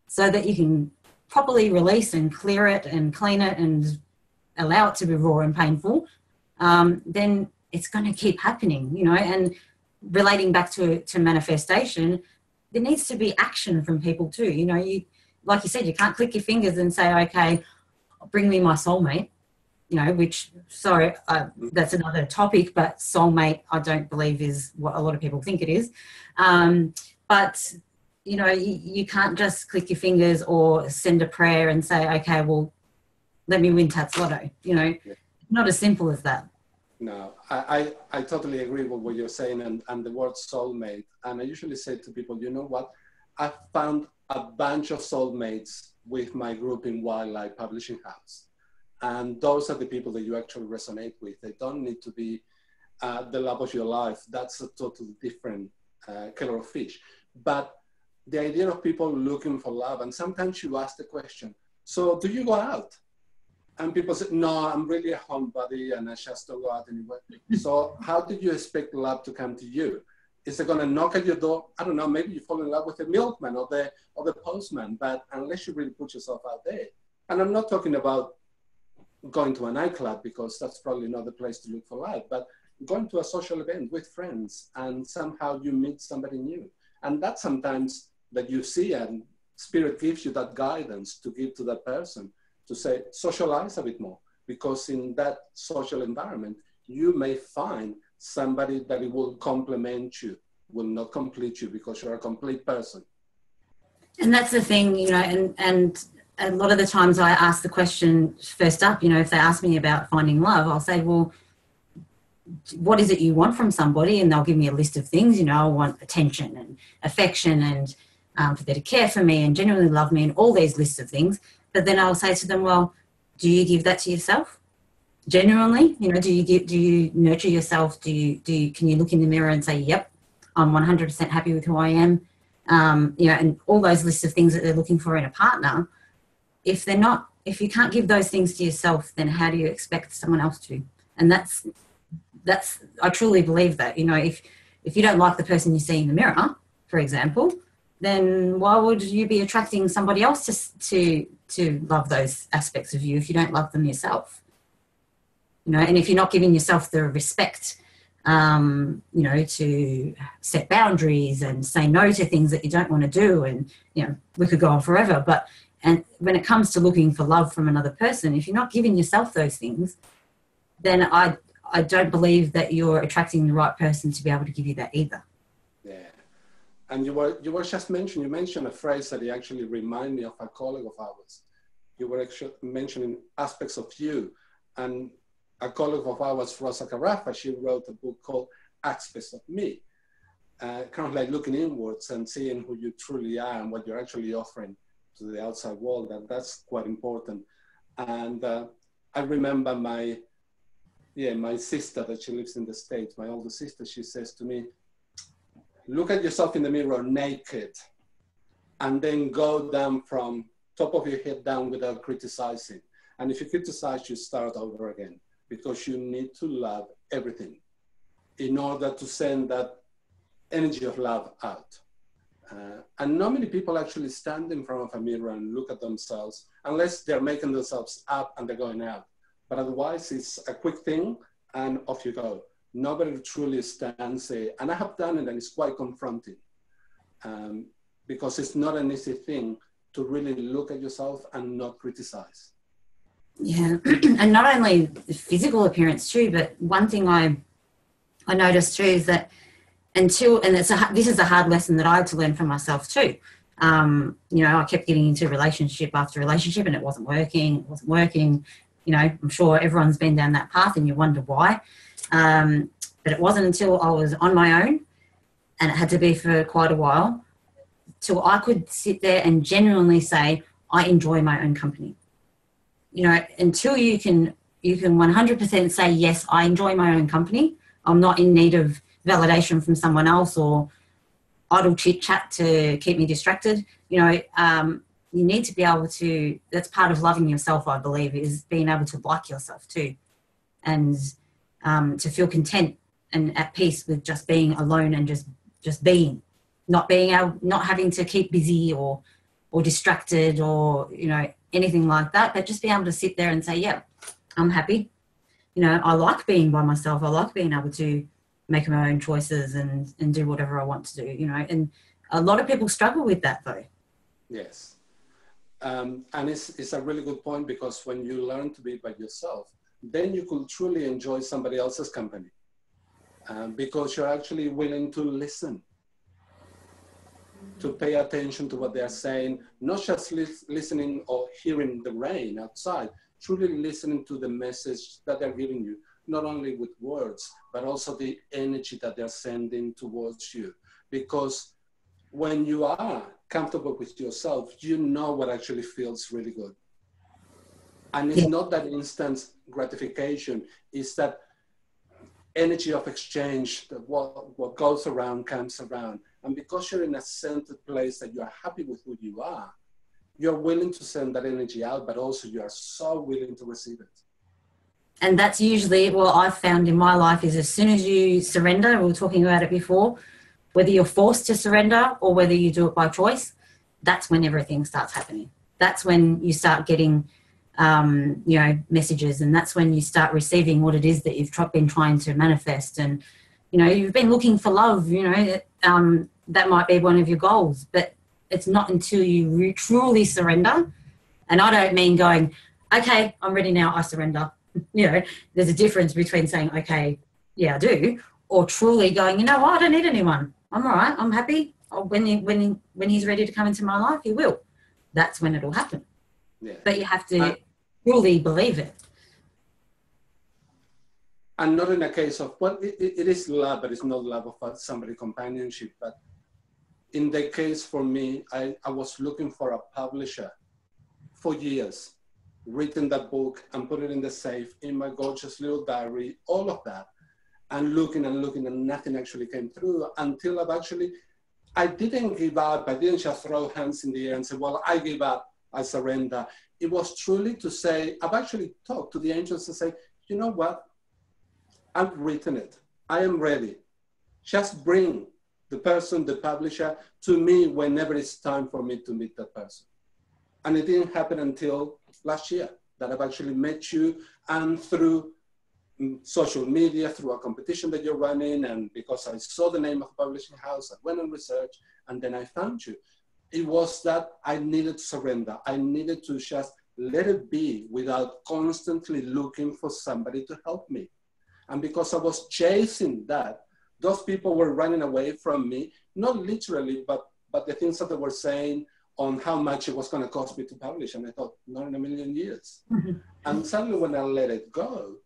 so that you can properly release and clear it and clean it and allow it to be raw and painful, then it's going to keep happening, you know. And relating back to manifestation, there needs to be action from people too. You know, like you said, you can't click your fingers and say, okay, bring me my soulmate, you know, which, sorry, that's another topic, but soulmate, I don't believe is what a lot of people think it is. But, you know, you can't just click your fingers or send a prayer and say, okay, well, let me win Tats Lotto, you know. Yeah. Not as simple as that. No, I totally agree with what you're saying, and the word soulmate. And I usually say to people, you know what, I found a bunch of soulmates with my group in Wildlife Publishing House. And those are the people that you actually resonate with. They don't need to be the love of your life. That's a totally different kettle of fish. But the idea of people looking for love, and sometimes you ask the question, so do you go out? And people say, no, I'm really a homebody and I just don't go out anywhere. So how do you expect love to come to you? Is it going to knock at your door? I don't know, maybe you fall in love with the milkman or the postman, but unless you really put yourself out there. And I'm not talking about going to a nightclub, because that's probably not the place to look for love, but going to a social event with friends and somehow you meet somebody new. And that's sometimes that you see, and Spirit gives you that guidance to give to that person to say, socialize a bit more, because in that social environment, you may find somebody that it will complement you, will not complete you, because you're a complete person. And that's the thing, you know, and a lot of the times I ask the question first up, if they ask me about finding love, I'll say, well, what is it you want from somebody? And they'll give me a list of things. I want attention and affection and for them to care for me and genuinely love me and all these lists of things. But then I'll say to them, well, do you give that to yourself? Genuinely, do you nurture yourself? Can you look in the mirror and say, yep, I'm 100% happy with who I am? And all those lists of things that they're looking for in a partner. If you can't give those things to yourself, then how do you expect someone else to? And that's I truly believe that, if you don't like the person you see in the mirror, for example, then why would you be attracting somebody else to love those aspects of you if you don't love them yourself? And if you're not giving yourself the respect, to set boundaries and say no to things that you don't want to do, and, we could go on forever, and when it comes to looking for love from another person, if you're not giving yourself those things, then I don't believe that you're attracting the right person to be able to give you that either. Yeah. And you just mentioned a phrase that actually reminded me of a colleague of ours. You were actually mentioning aspects of you. And a colleague of ours, Rosa Carafa, she wrote a book called Aspects of Me. Kind of like looking inwards and seeing who you truly are and what you're actually offering to the outside world. And that's quite important. And I remember my sister that she lives in the States, my older sister, she says to me, look at yourself in the mirror naked and then go down from top of your head down without criticizing. And if you criticize, you start over again, because you need to love everything in order to send that energy of love out. And not many people actually stand in front of a mirror and look at themselves, unless they're making themselves up and they're going out. But otherwise, it's a quick thing and off you go. Nobody truly stands there. And I have done it, and it's quite confronting, because it's not an easy thing to really look at yourself and not criticize. Yeah, and not only the physical appearance too, but one thing I noticed too is that this is a hard lesson that I had to learn for myself too. I kept getting into relationship after relationship, and it wasn't working. I'm sure everyone's been down that path and you wonder why. But it wasn't until I was on my own, and it had to be for quite a while, till I could sit there and genuinely say, I enjoy my own company. Until you can 100% say, yes, I enjoy my own company. I'm not in need of validation from someone else or idle chit chat to keep me distracted. You need to be able to, that's part of loving yourself, I believe, is being able to like yourself too. And to feel content and at peace with just being alone and just being, not having to keep busy or distracted or, anything like that, but just being able to sit there and say, yeah, I'm happy. I like being by myself. I like being able to make my own choices and do whatever I want to do, and a lot of people struggle with that though. Yes. And it's a really good point, because when you learn to be by yourself, then you could truly enjoy somebody else's company, because you're actually willing to listen, to pay attention to what they're saying, not just listening or hearing the rain outside, truly listening to the message that they're giving you, not only with words, but also the energy that they're sending towards you. Because when you are comfortable with yourself, you know what actually feels really good. And it's not that instant gratification, it's that energy of exchange, that what goes around comes around. And because you're in a centered place that you are happy with who you are, you're willing to send that energy out, but also you are so willing to receive it. And that's usually what I've found in my life is as soon as you surrender, we were talking about it before, whether you're forced to surrender or whether you do it by choice, that's when everything starts happening. That's when you start getting, messages, and that's when you start receiving what it is that you've been trying to manifest. And, you've been looking for love, that might be one of your goals, but it's not until you truly surrender. And I don't mean going, okay, I'm ready now, I surrender. There's a difference between saying, okay, yeah, I do, or truly going, you know what, I don't need anyone. I'm all right. I'm happy. When he's ready to come into my life, he will. That's when it'll happen. Yeah. But you have to truly believe it. And not in a case of, well, it is love, but it's not love of somebody companionship. But in the case for me, I was looking for a publisher for years, written that book and put it in the safe, in my gorgeous little diary, all of that. And looking and nothing actually came through until I didn't give up. I didn't just throw hands in the air and say, well, I give up, I surrender. It was truly to say, I've actually talked to the angels and say, you know what? I've written it. I am ready. Just bring the person, the publisher, to me whenever it's time for me to meet that person. And it didn't happen until last year that I've actually met you, and through social media, through a competition that you're running, and because I saw the name of the publishing house, I went and researched, and then I found you. It was that I needed to surrender. I needed to just let it be without constantly looking for somebody to help me. And because I was chasing that, those people were running away from me, not literally, but the things that they were saying on how much it was going to cost me to publish. And I thought, not in a million years. Mm-hmm. And suddenly when I let it go,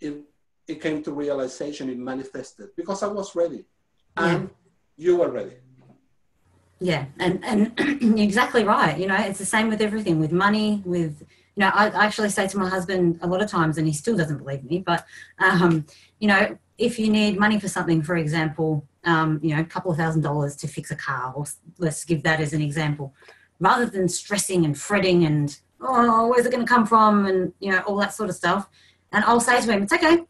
it came to realization, it manifested because I was ready and you were ready. Yeah, and you're exactly right. You know, it's the same with everything, with money, with, you know, I actually say to my husband a lot of times, and he still doesn't believe me, but, you know, if you need money for something, for example, you know, a couple of $1,000s to fix a car, or let's give that as an example, rather than stressing and fretting and, oh, where's it going to come from? And, you know, all that sort of stuff. And I'll say to him, it's okay.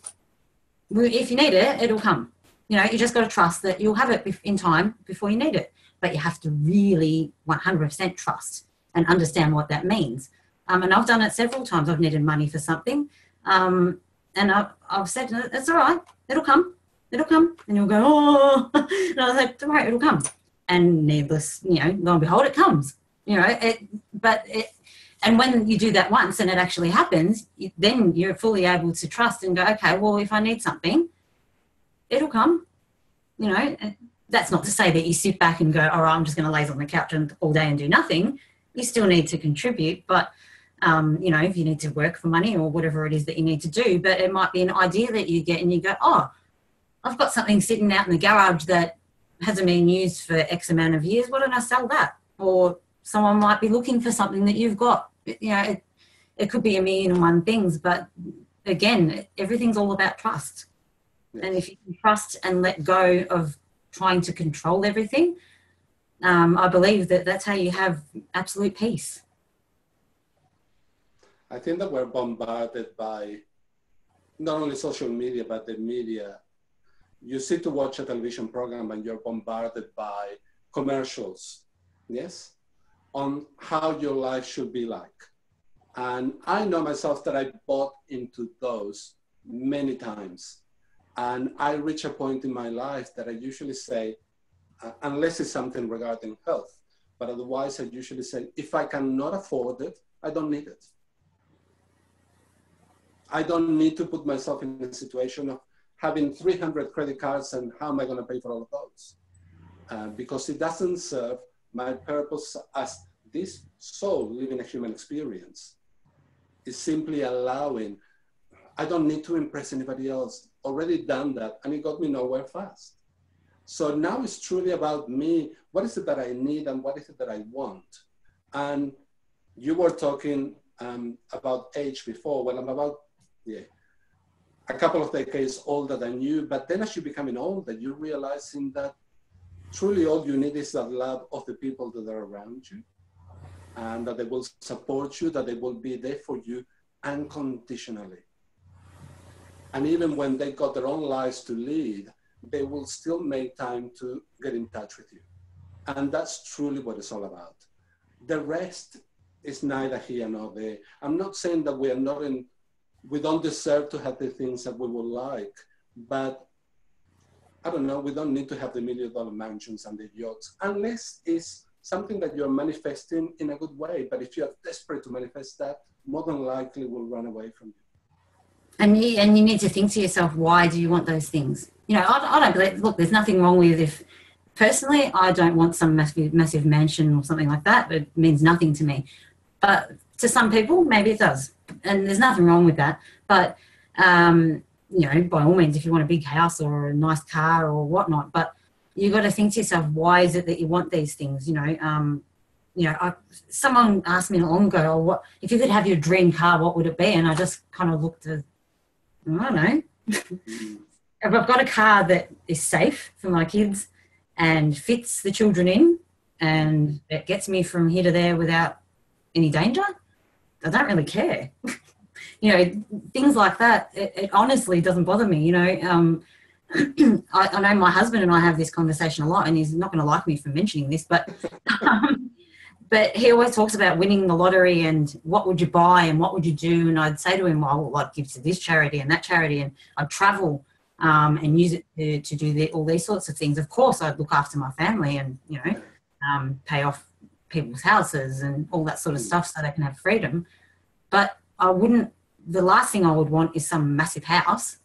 If you need it, it'll come. You know, you just got to trust that you'll have it in time before you need it. But you have to really 100% trust and understand what that means. And I've done it several times. I've needed money for something. And I've said, it's all right. It'll come. It'll come. And you'll go, oh. And I was like, all right, it'll come. And needless, you know, lo and behold, it comes. You know, and when you do that once and it actually happens, then you're fully able to trust and go, okay, well, if I need something, it'll come. You know, that's not to say that you sit back and go, all right, I'm just going to laze on the couch all day and do nothing. You still need to contribute, but, you know, if you need to work for money or whatever it is that you need to do, but it might be an idea that you get and you go, oh, I've got something sitting out in the garage that hasn't been used for X amount of years. Why don't I sell that? Or someone might be looking for something that you've got. You know, it could be a million and one things, but again, everything's all about trust. Yes. And if you can trust and let go of trying to control everything, I believe that that's how you have absolute peace. I think that we're bombarded by not only social media, but the media. You sit to watch a television program and you're bombarded by commercials, yes, on how your life should be like. And I know myself that I bought into those many times. And I reach a point in my life that I usually say, unless it's something regarding health, but otherwise I usually say, if I cannot afford it, I don't need it. I don't need to put myself in a situation of having 300 credit cards and how am I going to pay for all of those? Because it doesn't serve my purpose as this soul living a human experience. It's simply allowing, I don't need to impress anybody else. Already done that, and it got me nowhere fast. So now it's truly about me. What is it that I need and what is it that I want? And you were talking about age before. Well, I'm about a couple of decades older than you, but then as you're becoming older, you're realizing that truly all you need is the love of the people that are around you, and that they will support you, that they will be there for you unconditionally. And even when they got their own lives to lead, they will still make time to get in touch with you. And that's truly what it's all about. The rest is neither here nor there. I'm not saying that we don't deserve to have the things that we would like, but I don't know, we don't need to have the $1 million mansions and the yachts, unless it's something that you're manifesting in a good way. But if you're desperate to manifest that, more than likely will run away from you. And you need to think to yourself, why do you want those things? You know, I don't believe, look, there's nothing wrong with if, personally, I don't want some massive mansion or something like that. It means nothing to me. But to some people, maybe it does. And there's nothing wrong with that. But, you know, by all means, if you want a big house or a nice car or whatnot, but you got to think to yourself, why is it that you want these things? You know, someone asked me long ago, oh, what if you could have your dream car, what would it be? And I just kind of looked at, I don't know. If I've got a car that is safe for my kids and fits the children in and it gets me from here to there without any danger, I don't really care. You know, things like that, it honestly doesn't bother me, you know. I know my husband and I have this conversation a lot, and he's not going to like me for mentioning this, but he always talks about winning the lottery and what would you buy and what would you do, and I'd say to him, well, I'd give to this charity and that charity, and I'd travel and use it to do all these sorts of things. Of course, I'd look after my family and, you know, pay off people's houses and all that sort of stuff so they can have freedom. But I wouldn't, the last thing I would want is some massive house,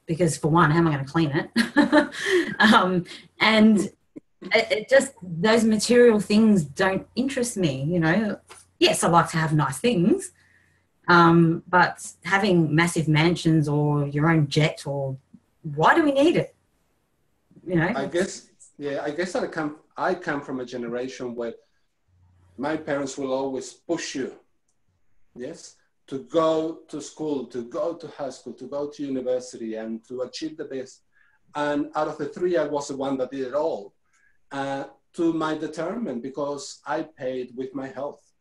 because for one, how am I going to clean it? And it just, those material things don't interest me, you know. Yes, I like to have nice things, but having massive mansions or your own jet, or why do we need it? You know? I guess I come from a generation where my parents will always push you, yes, to go to school, to go to high school, to go to university and to achieve the best. And out of the three, I was the one that did it all, to my determination, because I paid with my health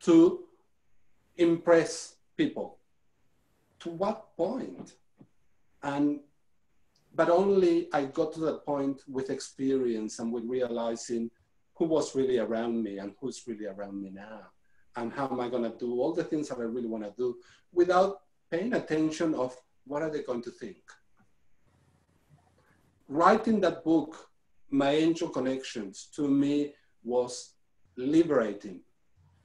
to impress people. To what point? But only I got to that point with experience and with realizing who was really around me and who's really around me now. And how am I going to do all the things that I really want to do without paying attention of what are they going to think. Writing that book, My Angel Connections, to me was liberating.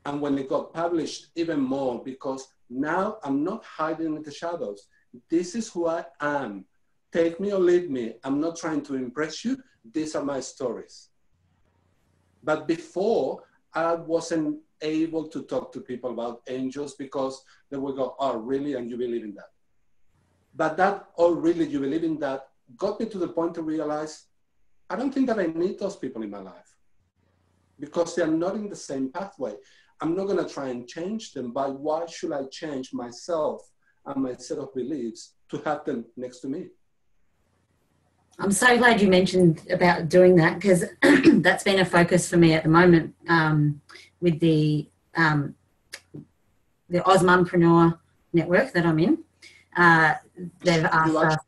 And when it got published, even more, because now I'm not hiding in the shadows. This is who I am. Take me or leave me. I'm not trying to impress you. These are my stories. But before, I wasn't able to talk to people about angels because they would go, oh, really? And you believe in that? But that, oh, really, you believe in that, got me to the point to realize, I don't think that I need those people in my life because they're not in the same pathway. I'm not going to try and change them, but why should I change myself and my set of beliefs to have them next to me? I'm so glad you mentioned about doing that, because that's been a focus for me at the moment with the Osmompreneur network that I'm in. They've asked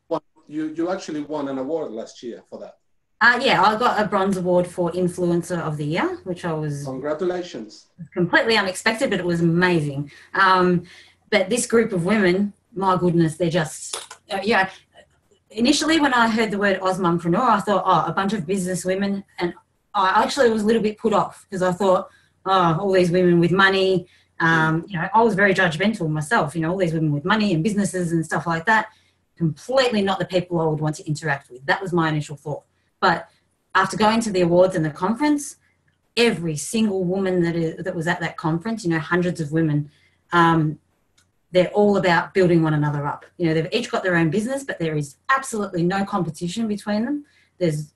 you actually won an award last year for that. Yeah, I got a bronze award for Influencer of the Year, which I was... Congratulations. Completely unexpected, but it was amazing. But this group of women, my goodness, they're just... yeah. Initially, when I heard the word Osmompreneur, I thought, oh, a bunch of business women. And I actually was a little bit put off because I thought, oh, all these women with money. You know, I was very judgmental myself, you know, all these women with money and businesses and stuff like that. Completely not the people I would want to interact with. That was my initial thought. But after going to the awards and the conference, every single woman that was at that conference, you know, hundreds of women, they're all about building one another up. You know, they've each got their own business, but there is absolutely no competition between them. There's,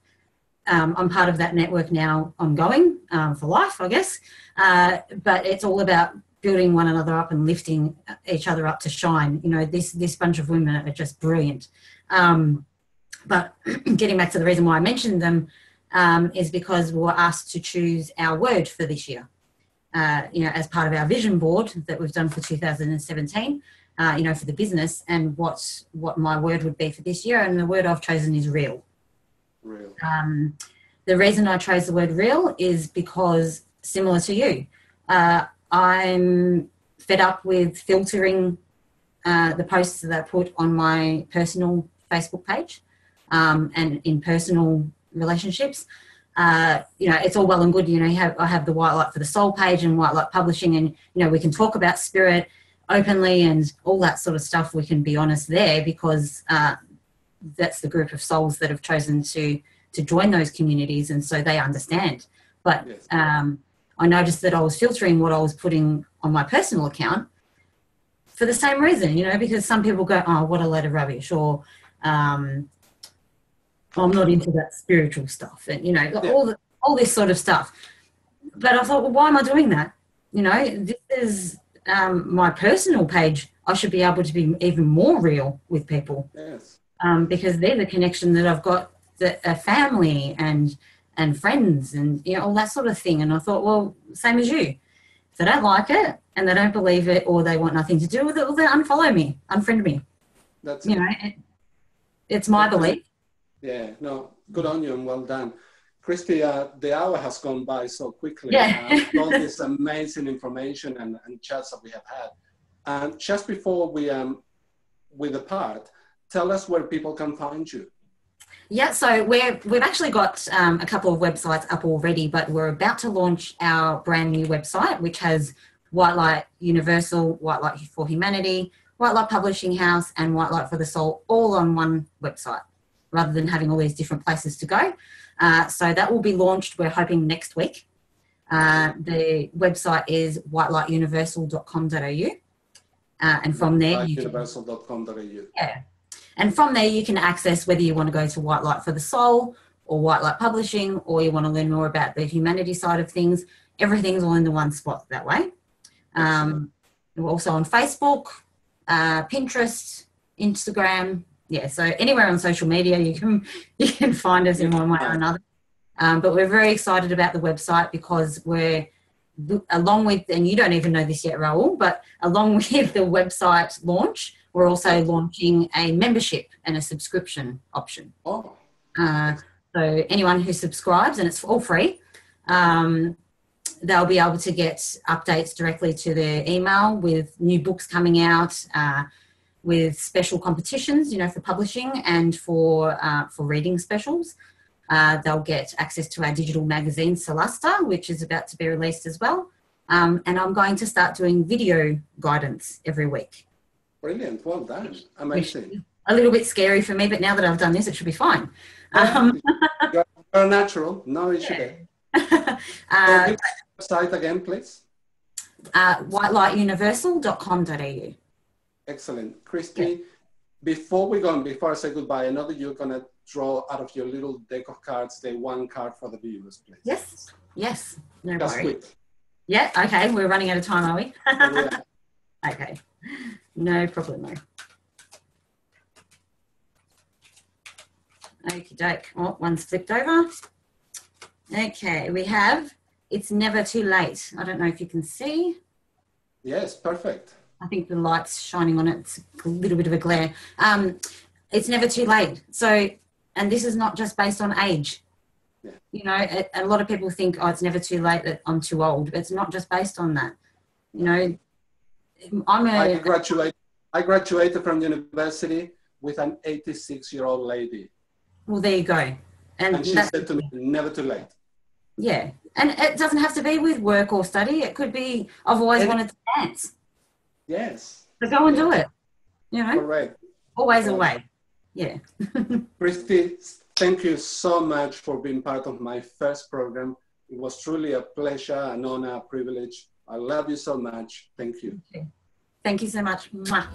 I'm part of that network now ongoing for life, I guess. But it's all about building one another up and lifting each other up to shine. You know, this bunch of women are just brilliant. But getting back to the reason why I mentioned them is because we were asked to choose our word for this year. You know, as part of our vision board that we've done for 2017, you know, for the business, and what my word would be for this year. And the word I've chosen is real. Real. The reason I chose the word real is because, similar to you, I'm fed up with filtering the posts that I put on my personal Facebook page and in personal relationships. You know, it's all well and good, you know, I have the White Light for the Soul page and White Light Publishing, and, you know, we can talk about spirit openly and all that sort of stuff. We can be honest there because that's the group of souls that have chosen to join those communities, and so they understand. But yes. I noticed that I was filtering what I was putting on my personal account for the same reason, you know, because some people go, oh, what a load of rubbish, or I'm not into that spiritual stuff, and, you know, all this sort of stuff. But I thought, well, why am I doing that? You know, this is my personal page. I should be able to be even more real with people. Yes. Because they're the connection that I've got, a family and friends and, you know, all that sort of thing. And I thought, well, same as you. If they don't like it and they don't believe it, or they want nothing to do with it, well, they unfollow me, unfriend me. That's you know, it's my belief. Yeah, no, good on you and well done. Christie, the hour has gone by so quickly. Yeah. All this amazing information and chats that we have had. And just before we depart, tell us where people can find you. Yeah, so we've actually got a couple of websites up already, but we're about to launch our brand new website, which has White Light Universal, White Light for Humanity, White Light Publishing House, and White Light for the Soul, all on one website, rather than having all these different places to go. So that will be launched, we're hoping, next week. The website is whitelightuniversal.com.au. And from there, universal.com.au. Yeah. And from there, you can access whether you want to go to White Light for the Soul or White Light Publishing, or you want to learn more about the humanity side of things. Everything's all in the one spot that way. We're also on Facebook, Pinterest, Instagram. Yeah, so anywhere on social media, you can find us in one way or another. But we're very excited about the website because we're, along with, and you don't even know this yet, Raul, but along with the website launch, we're also launching a membership and a subscription option. Oh. So anyone who subscribes, and it's all free, they'll be able to get updates directly to their email with new books coming out, with special competitions, you know, for publishing and for reading specials. They'll get access to our digital magazine, Celasta, which is about to be released as well. And I'm going to start doing video guidance every week. Brilliant. Well done. Amazing. A little bit scary for me, but now that I've done this, it should be fine. You're natural. No issue there. Website again, please. whitelightuniversal.com.au. Excellent. Christie, before we go and before I say goodbye, I know that you're going to draw out of your little deck of cards the one card for the viewers, please. Yes. No Just worries. quick. Yeah, okay. We're running out of time, are we? Yeah. Okay. No problemo. Okie doke. Oh, one's flipped over. Okay, we have It's Never Too Late. I don't know if you can see. Yes, perfect. I think the light's shining on it. It's a little bit of a glare. It's never too late. So, and this is not just based on age. Yeah. You know, a lot of people think, oh, it's never too late, that I'm too old. It's not just based on that. You know, I graduated from university with an 86-year-old lady. Well, there you go. And she said to me, never too late. Yeah. And it doesn't have to be with work or study. It could be, I've always wanted to dance. Yes. So go and do it. You know? Correct. Always a way. Yeah. Christie, thank you so much for being part of my first program. It was truly a pleasure, an honor, a privilege. I love you so much. Thank you. Thank you so much. Mwah.